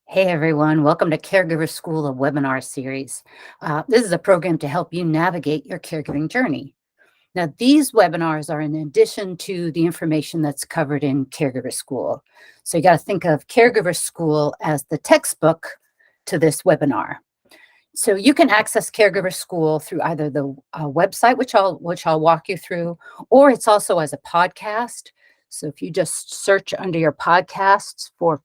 Hey everyone, welcome to Caregiver School, a webinar series. This is a program to help you navigate your caregiving journey. Now, these webinars are in addition to the information that's covered in Caregiver School. So you got to think of Caregiver School as the textbook to this webinar. So you can access Caregiver School through either the website, which I'll walk you through, or it's also as a podcast. So if you just search under your podcasts for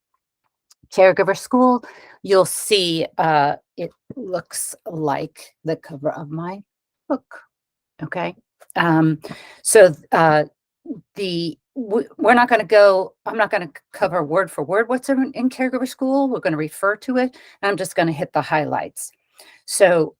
Caregiver School, you'll see it looks like the cover of my book. Okay. Um, so we're not going to go, I'm not going to cover word for word what's in Caregiver School. We're going to refer to it, and I'm just going to hit the highlights. So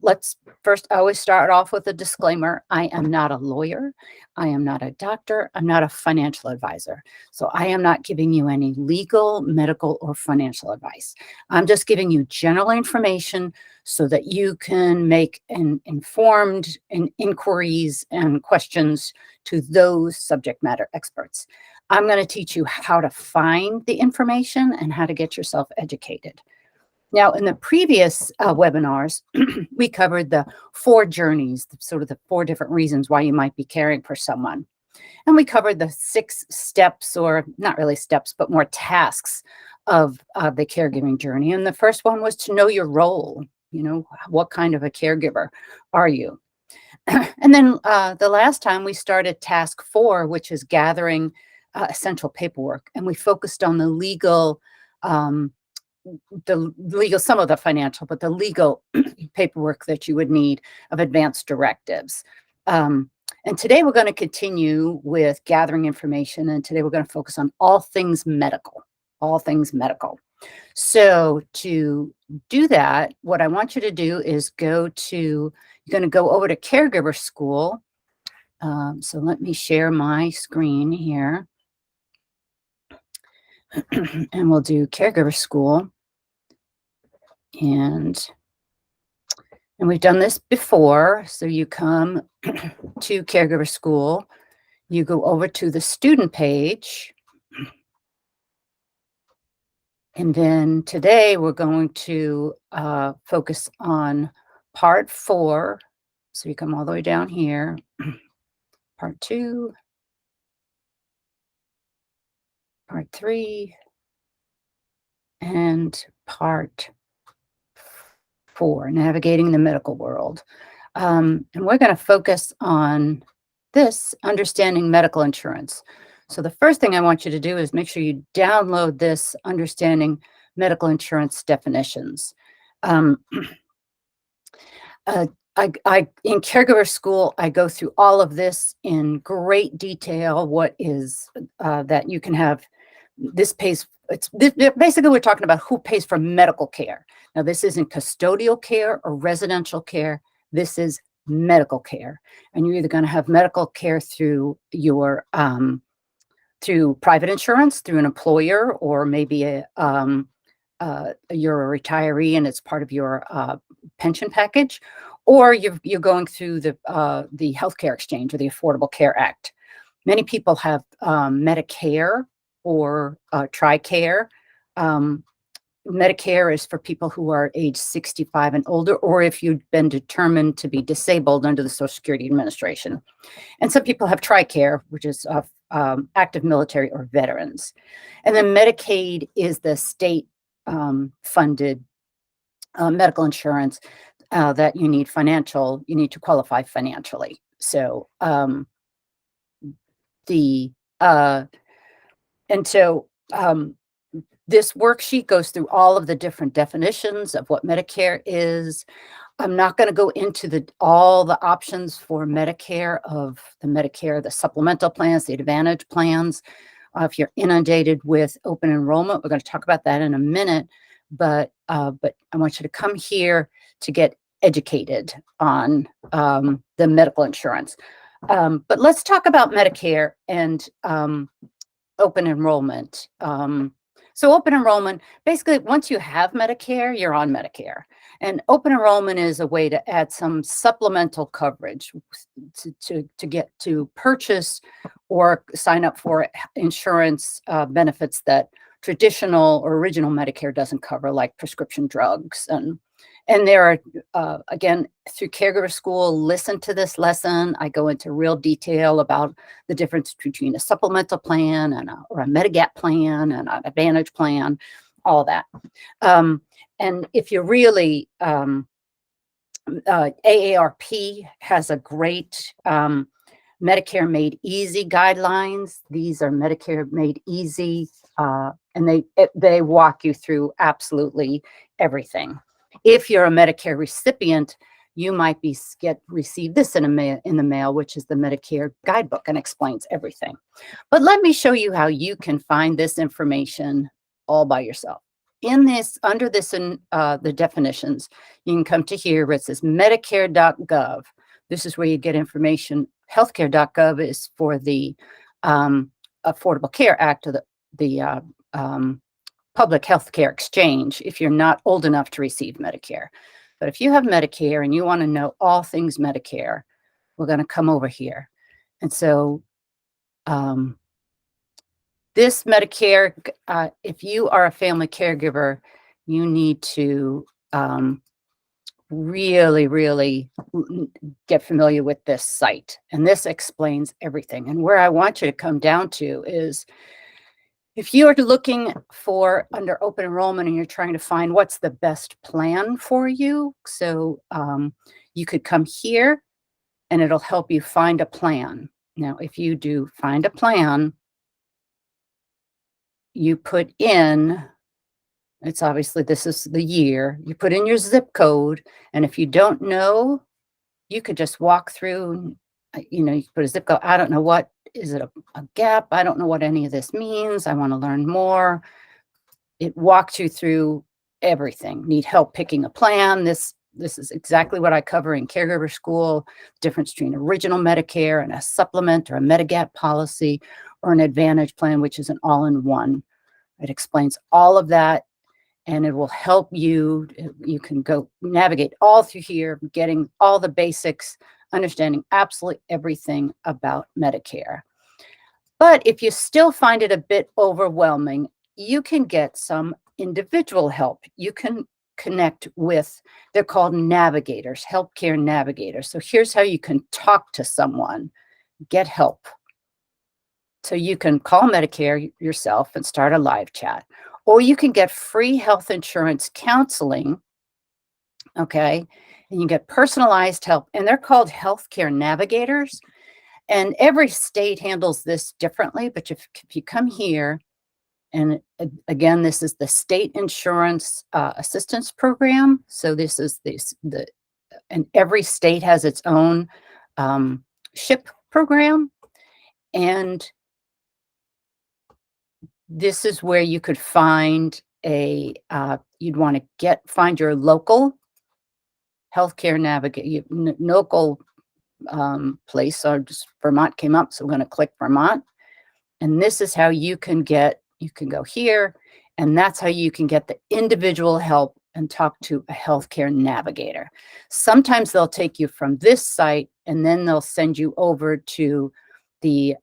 let's first, I always start off with a disclaimer. I am not a lawyer. I am not a doctor. I'm not a financial advisor. So I am not giving you any legal, medical, or financial advice. I'm just giving you general information so that you can make an informed inquiries and questions to those subject matter experts. I'm going to teach you how to find the information and how to get yourself educated. Now, in the previous webinars, we covered the 4 journeys, sort of the 4 different reasons why you might be caring for someone. And we covered the 6 steps, or not really steps, but more tasks of the caregiving journey. And the first one was to know your role. You know, what kind of a caregiver are you? And then the last time we started task 4, which is gathering essential paperwork. And we focused on the legal, some of the financial, but the legal paperwork that you would need of advanced directives. And today we're going to continue with gathering information. And today we're going to focus on all things medical, all things medical. So to do that, what I want you to do is you're going to go over to Caregiver School. So let me share my screen here. And we'll do Caregiver School. And we've done this before. So you come to Caregiver School, you go over to the student page. And then today we're going to focus on part 4. So you come all the way down here, part 2, part 3, and part 4, navigating the medical world. And we're going to focus on this, understanding medical insurance. So the first thing I want you to do is make sure you download this, understanding medical insurance definitions. In Caregiver School, I go through all of this in great detail. What is that you can have, this pays, basically we're talking about who pays for medical care. Now, this isn't custodial care or residential care. This is medical care. And you're either going to have medical care through your through private insurance, through an employer, or maybe you're a retiree and it's part of your pension package, or you're going through the healthcare exchange or the Affordable Care Act. Many people have Medicare or TRICARE. Medicare is for people who are age 65 and older, or if you've been determined to be disabled under the Social Security Administration. And some people have TRICARE, which is active military or veterans. And then Medicaid is the state funded medical insurance that you need to qualify financially. So this worksheet goes through all of the different definitions of what Medicare is. I'm not going to go into all the options for Medicare, the supplemental plans, the Advantage plans. If you're inundated with open enrollment, we're going to talk about that in a minute. But I want you to come here to get educated on the medical insurance. But let's talk about Medicare and open enrollment. So open enrollment, basically, once you have Medicare, you're on Medicare. And open enrollment is a way to add some supplemental coverage to get to purchase or sign up for insurance benefits that traditional or original Medicare doesn't cover, like prescription drugs. And there are, again, through caregiver school, listen to this lesson. I go into real detail about the difference between a supplemental plan and or a Medigap plan and an Advantage plan, all that. And if you really, AARP has a great Medicare Made Easy guidelines. These are Medicare Made Easy, and they walk you through absolutely everything. If you're a Medicare recipient, you might receive this in the mail, which is the Medicare guidebook, and explains everything. But let me show you how you can find this information all by yourself. Under this in the definitions, you can come to here where it says Medicare.gov. This is where you get information. Healthcare.gov is for the Affordable Care Act, or the Public Health Care Exchange, if you're not old enough to receive Medicare. But if you have Medicare and you want to know all things Medicare, we're going to come over here. And so this Medicare, if you are a family caregiver, you need to really get familiar with this site. And this explains everything. And where I want you to come down to is, if you are looking for under open enrollment and you're trying to find what's the best plan for you, so you could come here and it'll help you find a plan. Now, if you do find a plan, you put in, it's obviously, this is the year, you put in your zip code, and if you don't know, you could just walk through, you put a zip code. I don't know, what is it, a gap? I don't know what any of this means. I want to learn more. It walks you through everything. Need help picking a plan? This is exactly what I cover in caregiver school. Difference between original Medicare and a supplement or a Medigap policy or an Advantage plan, which is an all-in-one. It explains all of that, and it will help you. You can go navigate all through here, getting all the basics, understanding absolutely everything about Medicare. But if you still find it a bit overwhelming, you can get some individual help. You can connect with, they're called navigators, healthcare navigators. So here's how you can talk to someone, get help. So you can call Medicare yourself and start a live chat, or you can get free health insurance counseling, okay? And you get personalized help, and they're called healthcare navigators. And every state handles this differently, but if you come here, and again, this is the State Insurance Assistance Program. So this is and every state has its own SHIP program. And this is where you could find you'd want to find your local healthcare navigator, local place. So just Vermont came up, so we're going to click Vermont. And this is how you can go here, and that's how you can get the individual help and talk to a healthcare navigator. Sometimes they'll take you from this site and then they'll send you over to the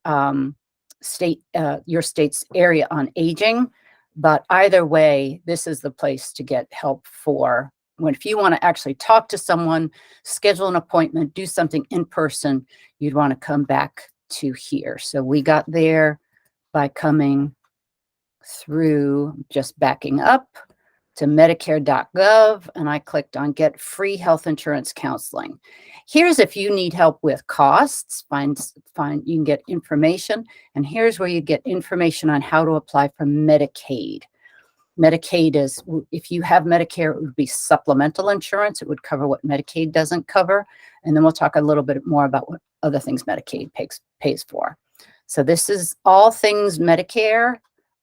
your state's area on aging. But either way, this is the place to get help for if you want to actually talk to someone, schedule an appointment, do something in person, you'd want to come back to here. So we got there by coming through, just backing up to Medicare.gov, and I clicked on Get Free Health Insurance Counseling. Here's if you need help with costs, you can get information, and here's where you get information on how to apply for Medicaid. Medicaid is, if you have Medicare, it would be supplemental insurance. It would cover what Medicaid doesn't cover, and then we'll talk a little bit more about what other things Medicaid pays for. So this is all things Medicare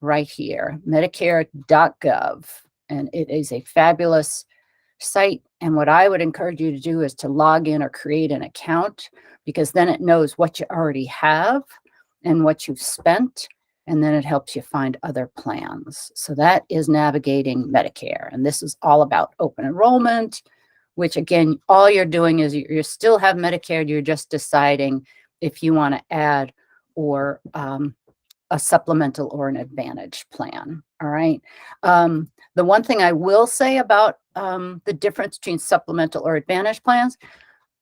right here, Medicare.gov. And it is a fabulous site. And what I would encourage you to do is to log in or create an account, because then it knows what you already have and what you've spent. And then it helps you find other plans. So that is navigating Medicare. And this is all about open enrollment, which again, all you're doing is you still have Medicare. You're just deciding if you want to add or a supplemental or an advantage plan. All right. The one thing I will say about the difference between supplemental or advantage plans,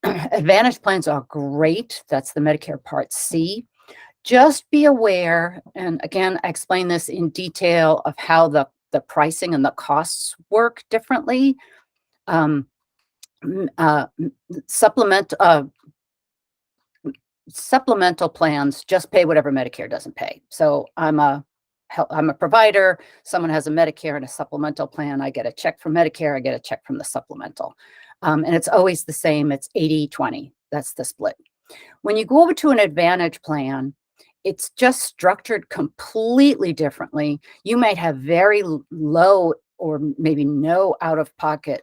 advantage plans are great. That's the Medicare Part C. Just be aware, and again, I explain this in detail of how the pricing and the costs work differently. Um, supplement supplemental plans just pay whatever Medicare doesn't pay. So I'm a provider, someone has a Medicare and a supplemental plan, I get a check from Medicare, I get a check from the supplemental. And it's always the same, it's 80-20, that's the split. When you go over to an advantage plan, it's just structured completely differently. You might have very low or maybe no out-of-pocket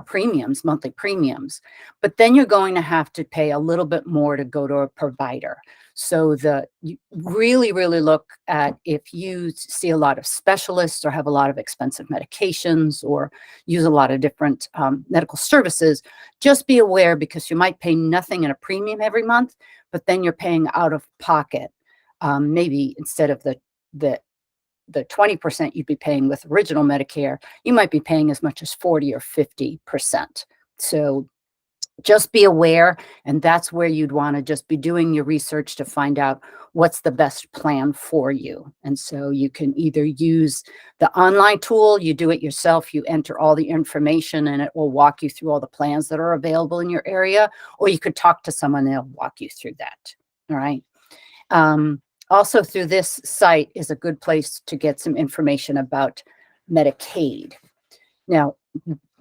premiums, monthly premiums, but then you're going to have to pay a little bit more to go to a provider. So you really, really look at if you see a lot of specialists or have a lot of expensive medications or use a lot of different medical services, just be aware because you might pay nothing in a premium every month, but then you're paying out of pocket. Maybe instead of the 20% you'd be paying with original Medicare, you might be paying as much as 40 or 50%. So just be aware, and that's where you'd want to just be doing your research to find out what's the best plan for you. And so you can either use the online tool, you do it yourself, you enter all the information and it will walk you through all the plans that are available in your area, or you could talk to someone, they'll walk you through that. All right. Also through this site is a good place to get some information about Medicaid. Now,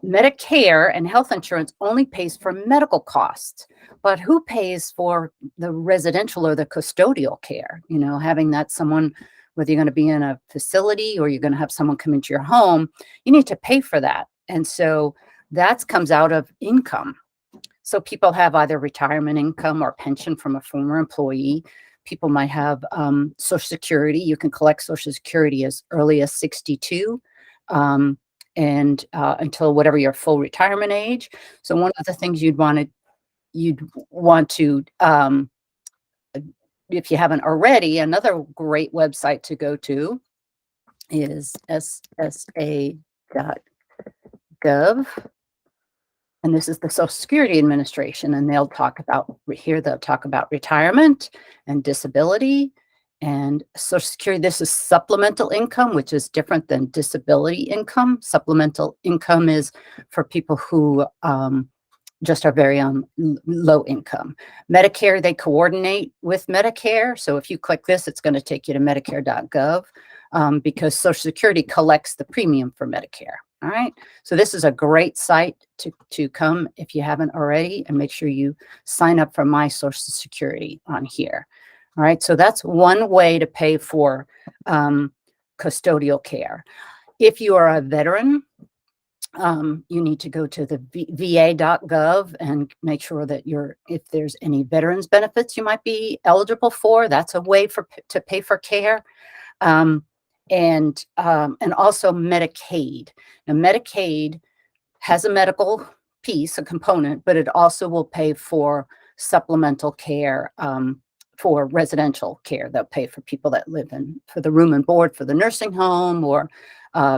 Medicare and health insurance only pays for medical costs, but who pays for the residential or the custodial care? You know, having that someone, whether you're going to be in a facility or you're going to have someone come into your home, you need to pay for that. And so that comes out of income. So people have either retirement income or pension from a former employee. People might have Social Security. You can collect Social Security as early as 62. And until whatever your full retirement age. So one of the things you'd want to, if you haven't already, another great website to go to is ssa.gov. And this is the Social Security Administration, and they'll talk about retirement and disability and Social Security. This is supplemental income, which is different than disability income. Supplemental income is for people who just are very low income. Medicare, they coordinate with Medicare. So if you click this, it's going to take you to medicare.gov because Social Security collects the premium for Medicare. All right. So this is a great site to come if you haven't already, and make sure you sign up for My Social Security on here. All right, so that's one way to pay for custodial care. If you are a veteran, you need to go to the va.gov and make sure that if there's any veterans benefits you might be eligible for, that's a way to pay for care. And also Medicaid. Now, Medicaid has a medical piece, a component, but it also will pay for supplemental care for residential care. They'll pay for people that live for the room and board for the nursing home, or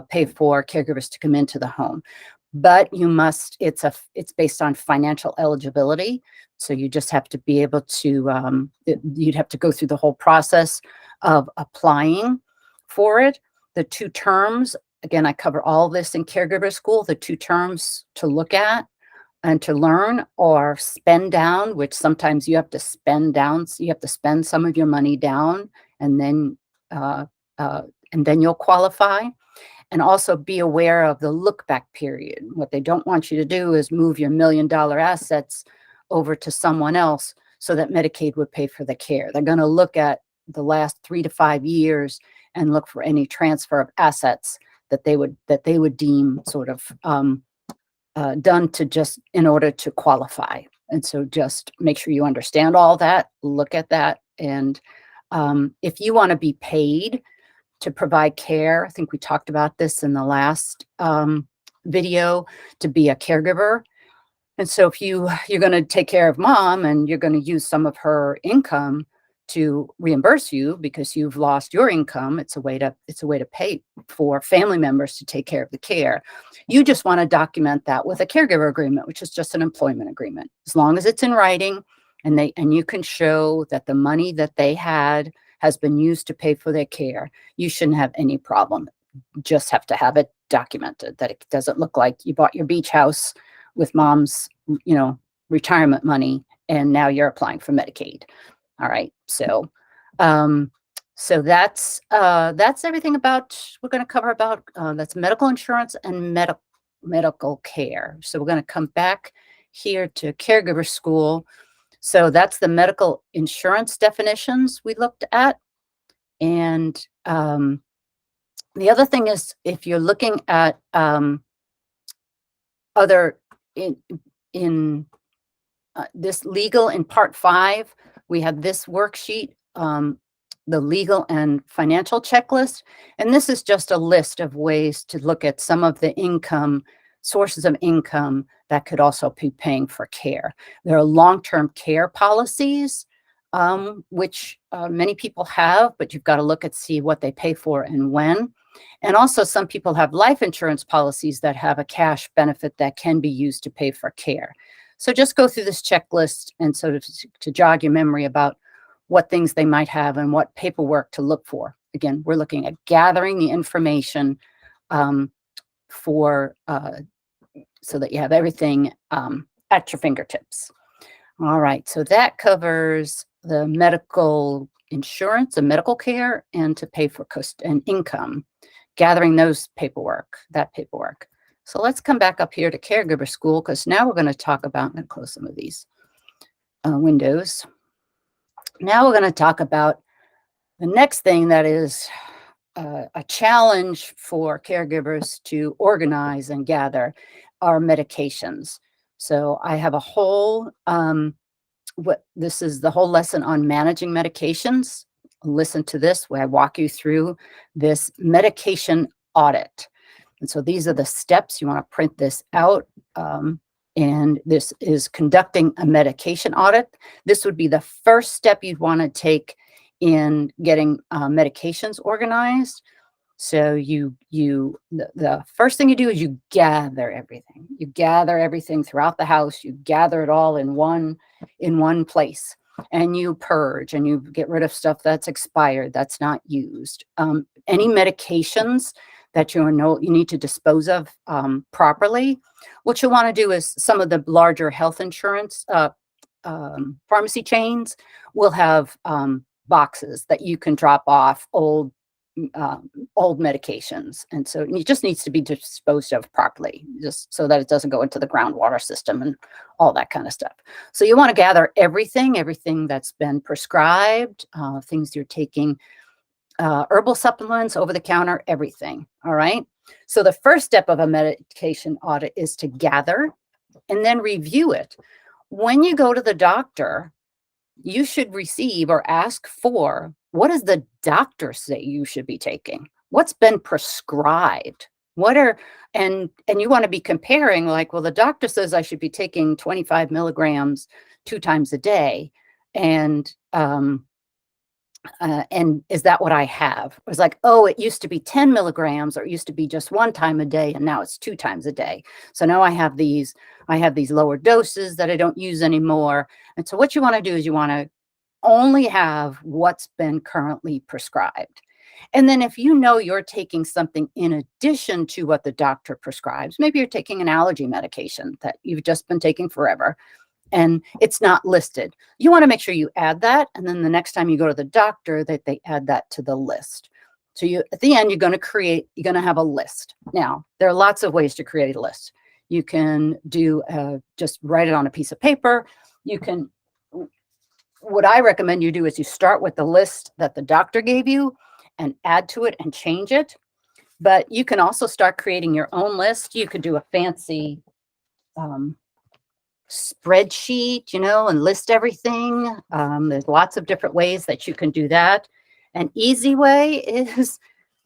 pay for caregivers to come into the home. But it's based on financial eligibility. So you just have to be able to, you'd have to go through the whole process of applying for it. The two terms, again, I cover all this in Caregiver School. The two terms to look at and to learn are spend down, which sometimes you have to spend down. So you have to spend some of your money down, and then you'll qualify. And also be aware of the look back period. What they don't want you to do is move your $1 million assets over to someone else so that Medicaid would pay for the care. They're going to look at the last 3 to 5 years and look for any transfer of assets that they would deem sort of done to just in order to qualify. And so just make sure you understand all that, look at that. And if you want to be paid to provide care, I think we talked about this in the last video, to be a caregiver. And so if you're going to take care of mom and you're going to use some of her income to reimburse you because you've lost your income. It's a way to pay for family members to take care of the care. You just want to document that with a caregiver agreement, which is just an employment agreement. As long as it's in writing and you can show that the money that they had has been used to pay for their care, you shouldn't have any problem. Just have to have it documented, that it doesn't look like you bought your beach house with mom's, retirement money and now you're applying for Medicaid. All right. So that's everything about, we're going to cover about, that's medical insurance and medical care. So we're going to come back here to caregiver school. So that's the medical insurance definitions we looked at. And the other thing is, if you're looking at other in this legal in part 5, we have this worksheet, the legal and financial checklist. And this is just a list of ways to look at some of the sources of income that could also be paying for care. There are long-term care policies, which many people have, but you've got to look at see what they pay for and when. And also some people have life insurance policies that have a cash benefit that can be used to pay for care. So just go through this checklist and sort of to jog your memory about what things they might have and what paperwork to look for. Again, we're looking at gathering the information so that you have everything at your fingertips. All right, so that covers the medical insurance and medical care and to pay for cost and income, gathering that paperwork. So let's come back up here to caregiver school, because now we're going to talk about, I'm going to close some of these windows. Now we're going to talk about the next thing that is a challenge for caregivers to organize and gather are medications. So I have a whole, this is the whole lesson on managing medications. Listen to this where I walk you through this medication audit. And so these are the steps. You want to print this out. And this is conducting a medication audit. This would be the first step you'd want to take in getting medications organized. So the first thing you do is you gather everything. You gather everything throughout the house. You gather it all in one place, and you purge and you get rid of stuff that's expired, that's not used. Any medications that you need to dispose of properly. What you want to do is some of the larger health insurance pharmacy chains will have boxes that you can drop off old medications. And so it just needs to be disposed of properly, just so that it doesn't go into the groundwater system and all that kind of stuff. So you want to gather everything that's been prescribed, things you're taking, herbal supplements, over the counter, everything. All right. So the first step of a medication audit is to gather and then review it. When you go to the doctor, you should receive or ask for, what does the doctor say you should be taking? What's been prescribed? And you want to be comparing, like, well, the doctor says I should be taking 25 milligrams 2 times a day. And is that what I have? It was like, oh, it used to be 10 milligrams, or it used to be just 1 time a day, and now it's 2 times a day. So now I have these lower doses that I don't use anymore. And so what you want to do is you want to only have what's been currently prescribed. And then if you know you're taking something in addition to what the doctor prescribes, maybe you're taking an allergy medication that you've just been taking forever, and it's not listed, you want to make sure you add that. And then the next time you go to the doctor, that they add that to the list. So at the end, you're going to have a list. Now, there are lots of ways to create a list. You can do, just write it on a piece of paper. What I recommend you do is you start with the list that the doctor gave you and add to it and change it. But you can also start creating your own list. You could do a fancy spreadsheet, and list everything. There's lots of different ways that you can do that. An easy way is,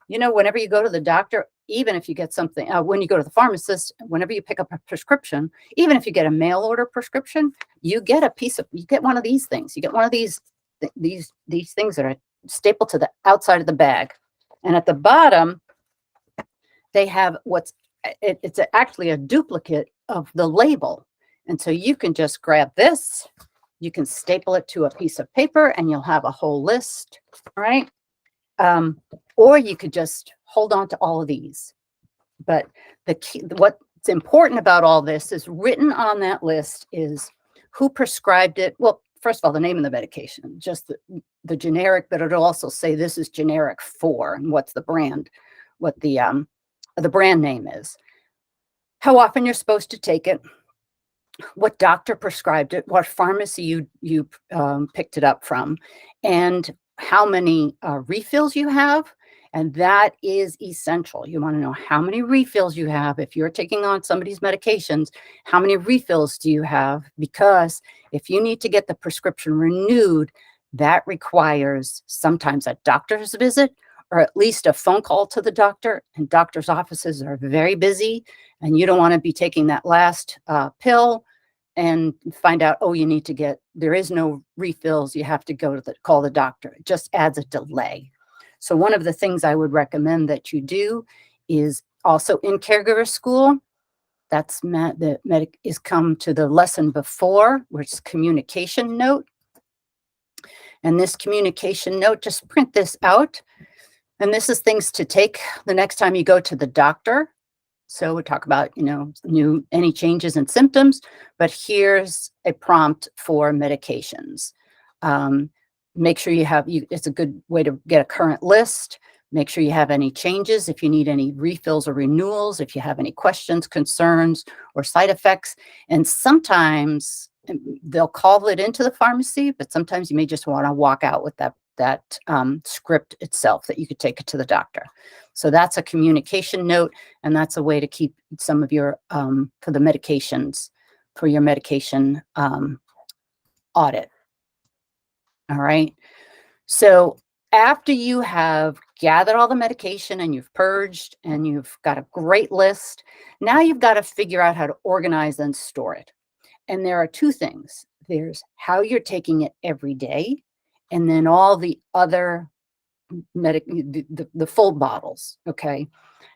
whenever you go to the doctor, even if you get something, when you go to the pharmacist, whenever you pick up a prescription, even if you get a mail order prescription, you get one of these things. You get one of these these things that are stapled to the outside of the bag. And at the bottom, they have it's actually a duplicate of the label. And so you can just grab this, you can staple it to a piece of paper and you'll have a whole list, right? Or you could just hold on to all of these. But what's important about all this is written on that list is who prescribed it. Well, first of all, the name of the medication, just the generic, but it'll also say this is generic for, and what's the brand, what the brand name is, how often you're supposed to take it, what doctor prescribed it, what pharmacy you picked it up from, and how many refills you have. And that is essential. You want to know how many refills you have. If you're taking on somebody's medications, how many refills do you have? Because if you need to get the prescription renewed, that requires sometimes a doctor's visit or at least a phone call to the doctor. And doctor's offices are very busy, and you don't want to be taking that last pill and find out, oh, you need to there is no refills. You have to call the doctor. It just adds a delay. So one of the things I would recommend that you do is also in caregiver school, is come to the lesson before, which is communication note. And this communication note, just print this out. And this is things to take the next time you go to the doctor. So we talk about, any changes in symptoms, but here's a prompt for medications. Make sure it's a good way to get a current list. Make sure you have any changes, if you need any refills or renewals, if you have any questions, concerns, or side effects. And sometimes they'll call it into the pharmacy, but sometimes you may just want to walk out with that script itself that you could take it to the doctor. So that's a communication note, and that's a way to keep some of your, for the medications, for your medication audit. All right. So after you have gathered all the medication and you've purged and you've got a great list, now you've got to figure out how to organize and store it. And there are two things. There's how you're taking it every day, and then all the other the full bottles. Okay.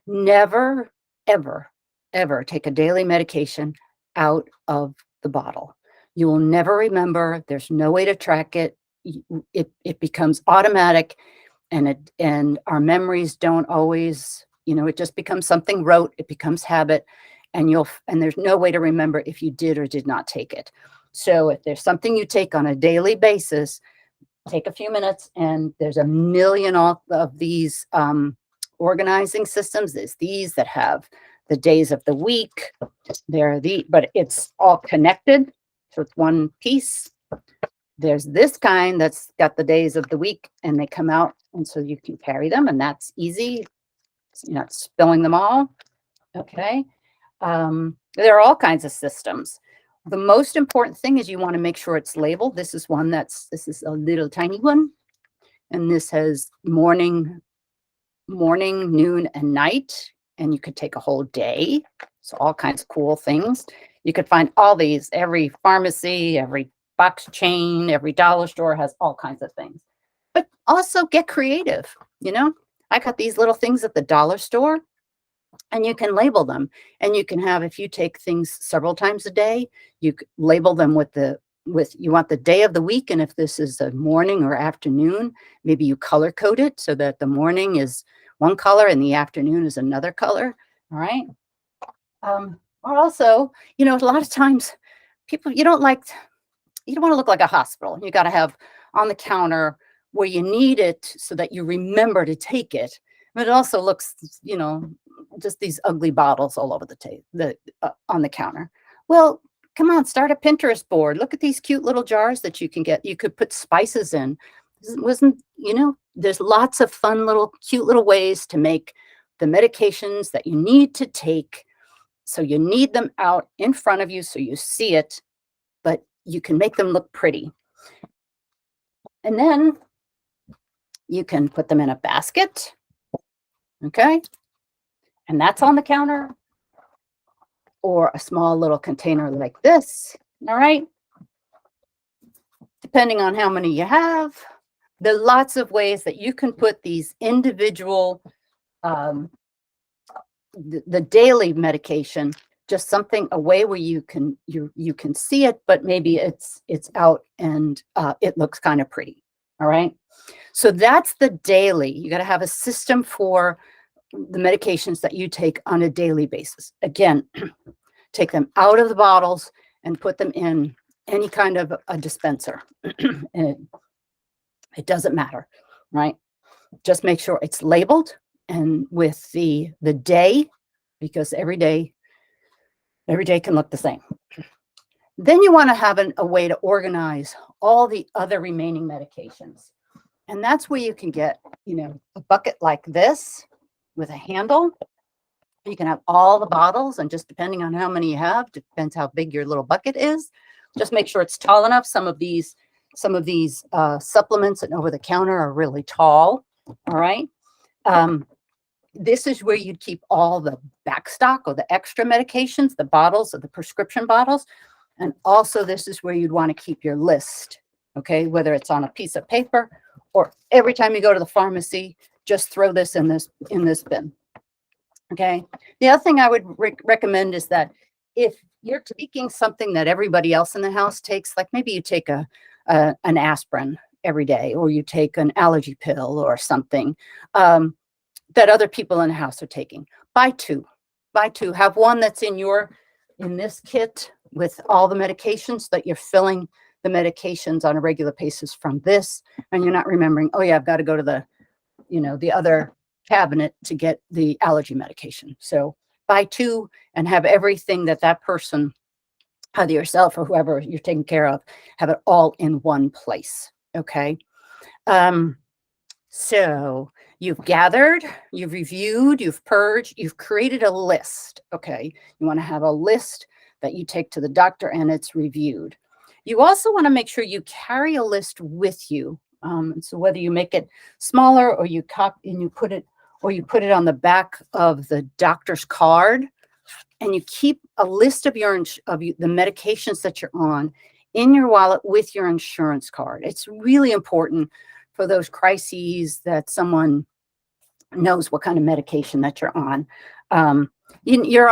Never, ever, ever take a daily medication out of the bottle. You will never remember. There's no way to track it. It becomes automatic, and our memories don't always, it just becomes something rote. It becomes habit, and there's no way to remember if you did or did not take it. So if there's something you take on a daily basis, take a few minutes, and there's a million of these organizing systems. There's these that have the days of the week. But it's all connected, so it's one piece. There's this kind that's got the days of the week, and they come out, and so you can carry them, and that's easy. You're not spilling them all. Okay. There are all kinds of systems. The most important thing is you want to make sure it's labeled. This is a little tiny one, and this has morning, noon, and night, and you could take a whole day. So all kinds of cool things. You could find all these, every pharmacy, every box chain, every dollar store has all kinds of things. But also get creative. I got these little things at the dollar store, and you can label them. And you can have, if you take things several times a day, you label them with you want the day of the week. And if this is a morning or afternoon, maybe you color code it so that the morning is one color and the afternoon is another color. All right. Or also, a lot of times people, you don't want to look like a hospital. You got to have on the counter where you need it so that you remember to take it. But it also looks, just these ugly bottles all over on the counter. Well, come on, start a Pinterest board. Look at these cute little jars that you can get. You could put spices in. There's lots of fun cute little ways to make the medications that you need to take. So you need them out in front of you so you see it, but you can make them look pretty. And then you can put them in a basket. Okay. And that's on the counter, or a small little container like this. All right. depending on how many you have. There are lots of ways that you can put these individual, the daily medication, just something away where you can see it, but maybe it's out and it looks kind of pretty. All right. So that's the daily. You got to have a system for the medications that you take on a daily basis. Again, take them out of the bottles and put them in any kind of a dispenser. And it doesn't matter, right? Just make sure it's labeled and with the day, because every day can look the same. Then you want to have a way to organize all the other remaining medications. And that's where you can get, a bucket like this with a handle. You can have all the bottles, and just depending on how many you have, depends how big your little bucket is. Just make sure it's tall enough. Some of these supplements and over the counter are really tall. All right. This is where you'd keep all the backstock or the extra medications, the bottles or the prescription bottles. And also this is where you'd want to keep your list. Okay. Whether it's on a piece of paper or every time you go to the pharmacy, just throw this in this bin. Okay. The other thing I would recommend is that if you're taking something that everybody else in the house takes, like maybe you take an aspirin every day, or you take an allergy pill or something that other people in the house are taking, buy two. Have one that's in this kit with all the medications, that you're filling the medications on a regular basis from this, and you're not remembering, oh yeah, I've got to go to the other cabinet to get the allergy medication. So buy two and have everything that person, either yourself or whoever you're taking care of, have it all in one place. Okay. So you've gathered, you've reviewed, you've purged, you've created a list. Okay. You want to have a list that you take to the doctor and it's reviewed. You also want to make sure you carry a list with you. So whether you make it smaller or you put it on the back of the doctor's card, and you keep a list of the medications that you're on in your wallet with your insurance card. It's really important for those crises that someone knows what kind of medication that you're on. You'll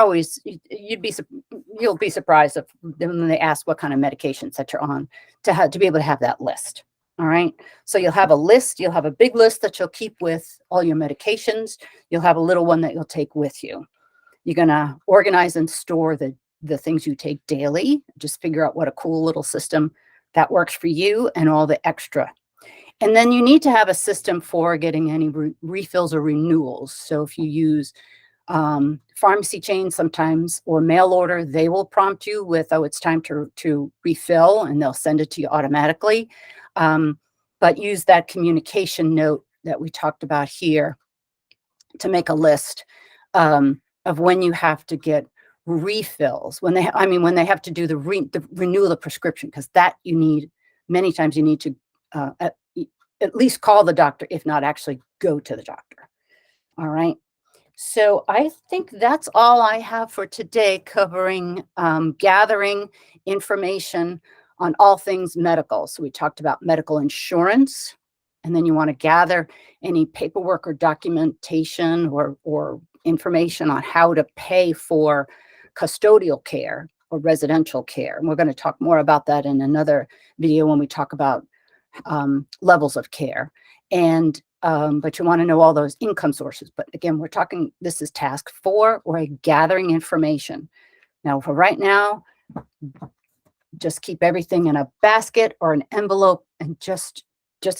be surprised when they ask what kind of medications that you're on, to be able to have that list. All right. So you'll have a list. You'll have a big list that you'll keep with all your medications. You'll have a little one that you'll take with you. You're going to organize and store the things you take daily. Just figure out what a cool little system that works for you, and all the extra. And then you need to have a system for getting any refills or renewals. So if you use pharmacy chains sometimes, or mail order, they will prompt you with, oh, it's time to refill, and they'll send it to you automatically. But use that communication note that we talked about here to make a list of when you have to get refills, when they have to do the renewal of the prescription, because that many times you need to at least call the doctor, if not actually go to the doctor. All right. So I think that's all I have for today, covering gathering information on all things medical. So we talked about medical insurance, and then you want to gather any paperwork or documentation or information on how to pay for custodial care or residential care. And we're going to talk more about that in another video when we talk about levels of care. And but you want to know all those income sources. But again, this is task 4, or gathering information. Now, for right now, just keep everything in a basket or an envelope, and just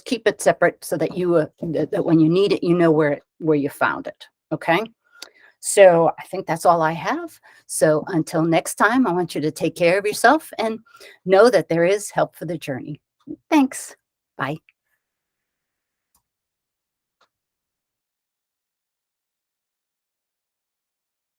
keep it separate so that that when you need it, you know where you found it. Okay. So I think that's all I have. So until next time, I want you to take care of yourself and know that there is help for the journey. Thanks. Bye.